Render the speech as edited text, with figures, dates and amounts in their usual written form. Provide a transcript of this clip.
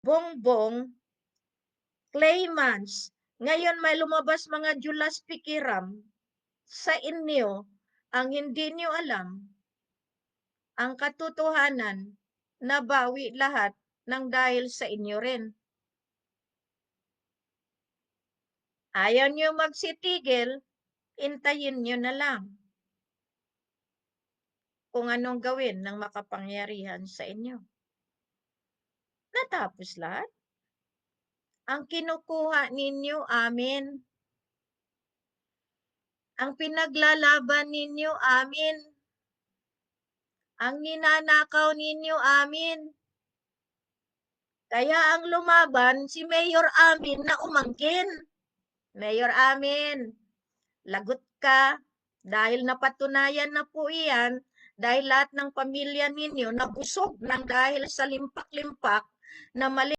Bongbong, claimants. Ngayon may lumabas mga Julas Pikiram sa inyo, ang hindi niyo alam, ang katotohanan, nabawi lahat ng dahil sa inyo rin. Ayaw niyo magsitigil, intayin niyo na lang kung anong gawin ng makapangyarihan sa inyo. Natapos lahat. Ang kinukuha ninyo amin. Ang pinaglalaban ninyo amin. Ang ninanakaw ninyo amin. Kaya ang lumaban si Mayor Amin na umangkin. Mayor Amin, lagot ka dahil napatunayan na po iyan dahil lahat ng pamilya ninyo nabusog ng dahil sa limpak-limpak na mali